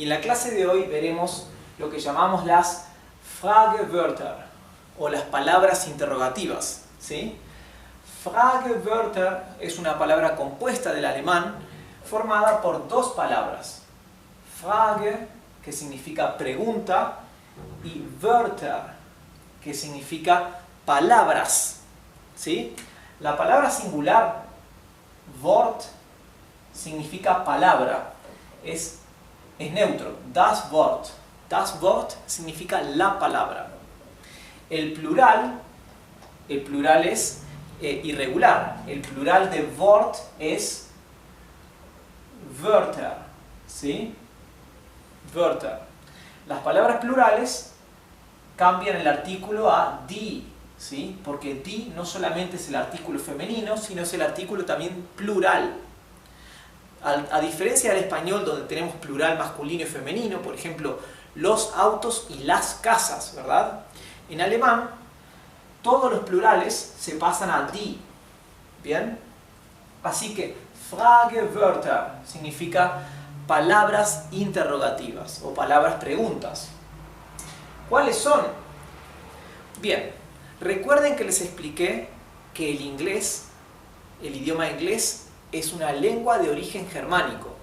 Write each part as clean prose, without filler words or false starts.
Y en la clase de hoy veremos lo que llamamos las Fragewörter o las palabras interrogativas, ¿sí? Fragewörter es una palabra compuesta del alemán formada por dos palabras. Frage, que significa pregunta, y Wörter, que significa palabras, ¿sí? La palabra singular, Wort, significa palabra, es neutro, das Wort. Das Wort significa la palabra. El plural es irregular. El plural de Wort es Wörter, ¿sí? Wörter. Las palabras plurales cambian el artículo a die, ¿sí? Porque die no solamente es el artículo femenino, sino es el artículo también plural. A diferencia del español, donde tenemos plural masculino y femenino, por ejemplo, los autos y las casas, ¿verdad? En alemán, todos los plurales se pasan a die, ¿bien? Así que Fragewörter significa palabras interrogativas o palabras preguntas. ¿Cuáles son? Bien, recuerden que les expliqué que el inglés, el idioma inglés, es una lengua de origen germánico.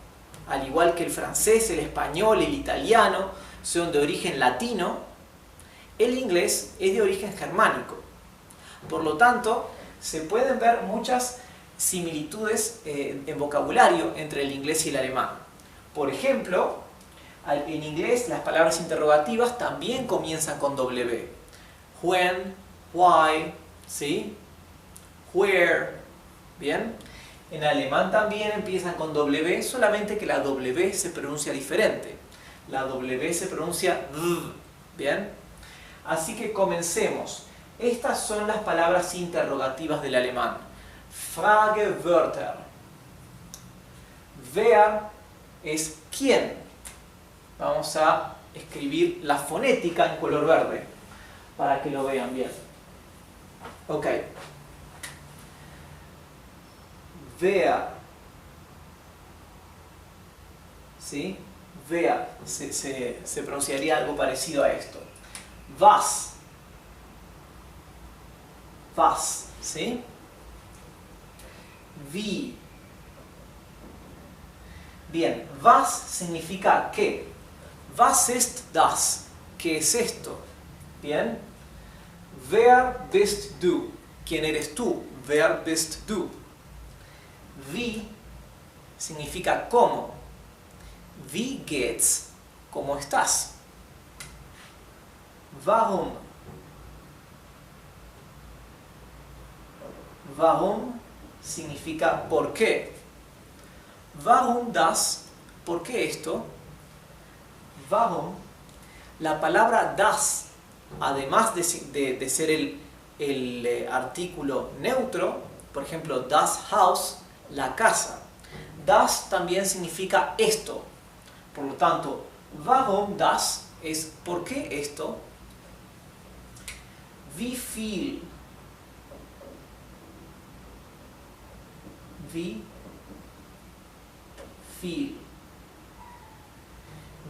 Al igual que el francés, el español, el italiano son de origen latino, el inglés es de origen germánico. Por lo tanto, se pueden ver muchas similitudes en vocabulario entre el inglés y el alemán. Por ejemplo, en inglés las palabras interrogativas también comienzan con W. When, why, ¿sí? Where, ¿bien? En alemán también empiezan con W, solamente que la W se pronuncia diferente. La W se pronuncia V, ¿bien? Así que comencemos. Estas son las palabras interrogativas del alemán. Fragewörter. Wer es quién. Vamos a escribir la fonética en color verde para que lo vean bien. Ok. Wer. ¿Sí? Wer. Se pronunciaría algo parecido a esto. Was. Was. ¿Sí? Wie. Bien, was significa qué. Was ist das? ¿Qué es esto? Bien. Wer bist du? ¿Quién eres tú? Wer bist du? Wie significa cómo. Wie geht's? ¿Cómo estás? Warum. Warum significa por qué. Warum das? ¿Por qué esto? Warum. La palabra das, además de ser el artículo neutro, por ejemplo, das Haus, la casa. Das también significa esto. Por lo tanto, warum das es ¿por qué esto? Wie viel. Wie viel.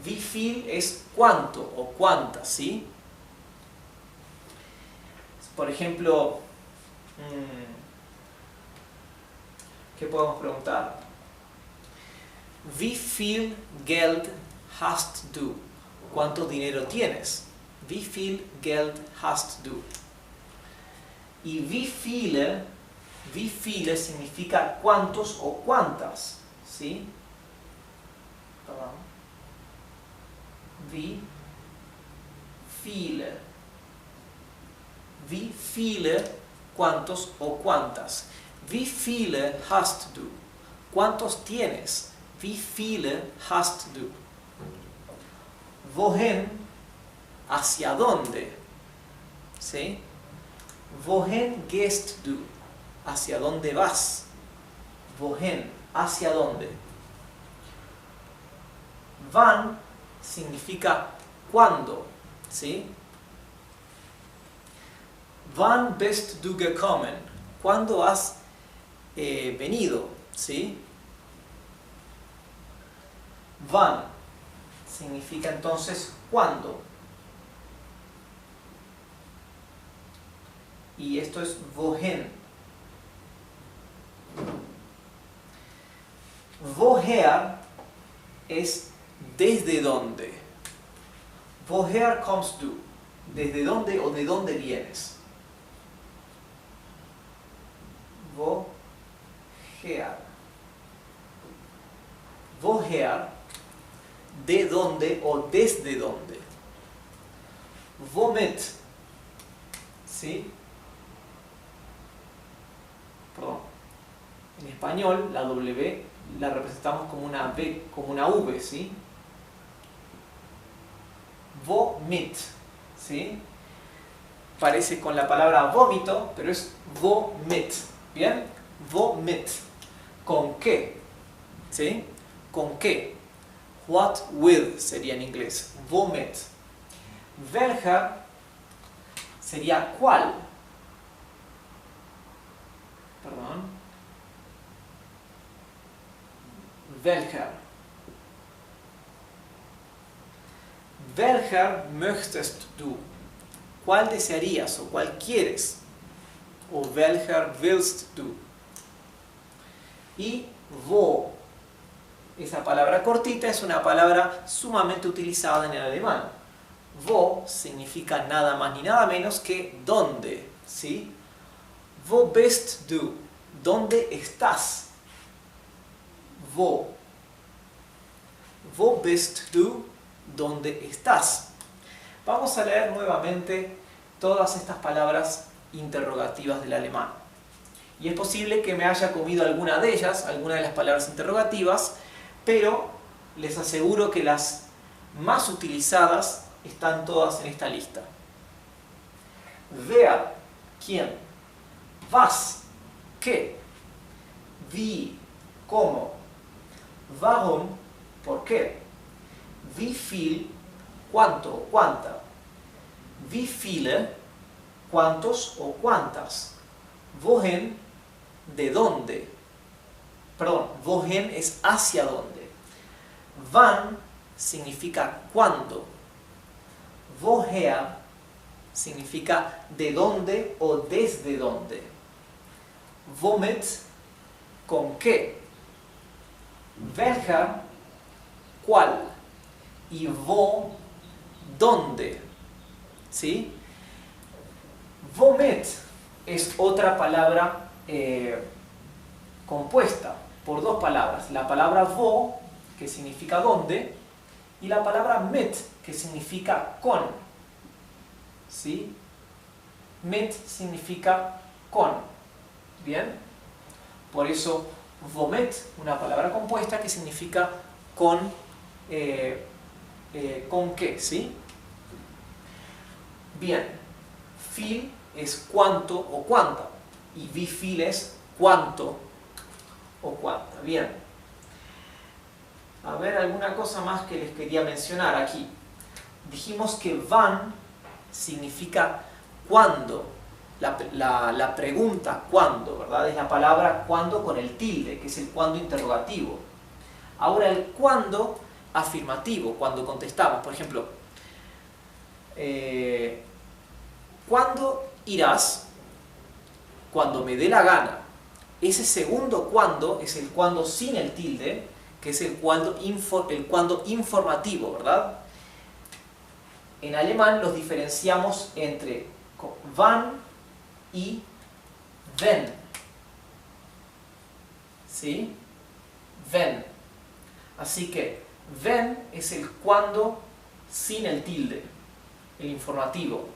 Wie viel es cuánto o cuántas, ¿sí? Por ejemplo, ¿qué podemos preguntar? Wie viel Geld hast du? ¿Cuánto dinero tienes? Wie viel Geld hast du? Y wie viele significa cuántos o cuántas, ¿sí? Perdón. Wie viele. Wie viele, cuántos o cuántas. Wie viele hast du? ¿Cuántos tienes? Wie viele hast du? Wohin, ¿hacia dónde? ¿Sí? Wohin gehst du? ¿Hacia dónde vas? Wohin, ¿hacia dónde? Wann significa cuándo, ¿sí? Wann bist du gekommen? ¿Cuándo has venido? ¿Sí? Wann, significa entonces cuándo. Y esto es wohin. Woher es desde dónde. Woher kommst du? ¿Desde dónde o de dónde vienes? Woher. Woher, de dónde o desde dónde. Womit, ¿sí? Perdón. En español, la W la representamos como una V, como una V, ¿sí? Vomit, ¿sí? Parece con la palabra vómito, pero es vomit, ¿bien? Vomit. ¿Con qué? ¿Sí? ¿Con qué? What with sería en inglés. Vomit. Welcher sería cuál. Perdón. Welcher. Welcher möchtest du? ¿Cuál desearías o cuál quieres? O welcher willst du? Y wo. Esa palabra cortita es una palabra sumamente utilizada en el alemán. Wo significa nada más ni nada menos que dónde, ¿sí? Wo bist du? ¿Dónde estás? Wo. Wo bist du? ¿Dónde estás? Vamos a leer nuevamente todas estas palabras interrogativas del alemán. Y es posible que me haya comido alguna de ellas, alguna de las palabras interrogativas, pero les aseguro que las más utilizadas están todas en esta lista. Wer, ¿quién? Was, ¿qué? Wie, ¿cómo? Warum, ¿por qué? Wie viel, ¿cuánto o cuánta? Wie viele, ¿cuántos o cuántas? Wohin, ¿de dónde? Perdón, wohin es hacia dónde. Wann significa cuándo. Woher significa de dónde o desde dónde. Womit, ¿con qué? Welcher, ¿cuál? Y wo, ¿dónde? ¿Sí? Womit es otra palabra compuesta por dos palabras. La palabra wo, que significa dónde, y la palabra mit, que significa con. ¿Sí? Mit significa con. ¿Bien? Por eso, womit, una palabra compuesta que significa con qué, ¿sí? Bien, viel es cuánto o cuánta, y wie viel es cuánto o cuánta. Bien. A ver, alguna cosa más que les quería mencionar aquí. Dijimos que wann significa cuándo, la pregunta cuándo, ¿verdad? Es la palabra cuándo con el tilde, que es el cuándo interrogativo. Ahora el cuándo afirmativo, cuando contestamos, por ejemplo, ¿cuándo irás? Cuando me dé la gana. Ese segundo cuándo es el cuándo sin el tilde, que es el cuándo informativo, ¿verdad? En alemán los diferenciamos entre wann y wenn. ¿Sí? Wenn. Así que wenn es el cuándo sin el tilde, el informativo.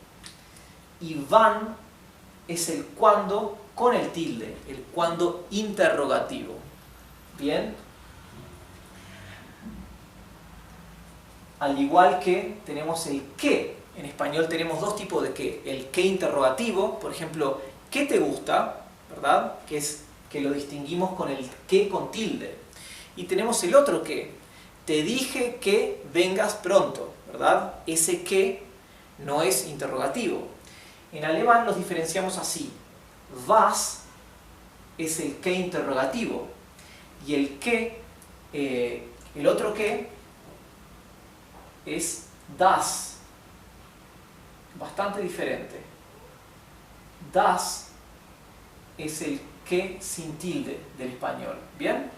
Y wann es el cuándo con el tilde, el cuándo interrogativo. ¿Bien? Al igual que tenemos el qué. En español tenemos dos tipos de qué. El qué interrogativo, por ejemplo, ¿qué te gusta? ¿Verdad? Que lo distinguimos con el qué con tilde. Y tenemos el otro qué. Te dije que vengas pronto, ¿verdad? Ese qué no es interrogativo. En alemán los diferenciamos así. Was es el qué interrogativo. Y el qué, el otro qué, es das. Bastante diferente. Das es el que sin tilde del español. ¿Bien?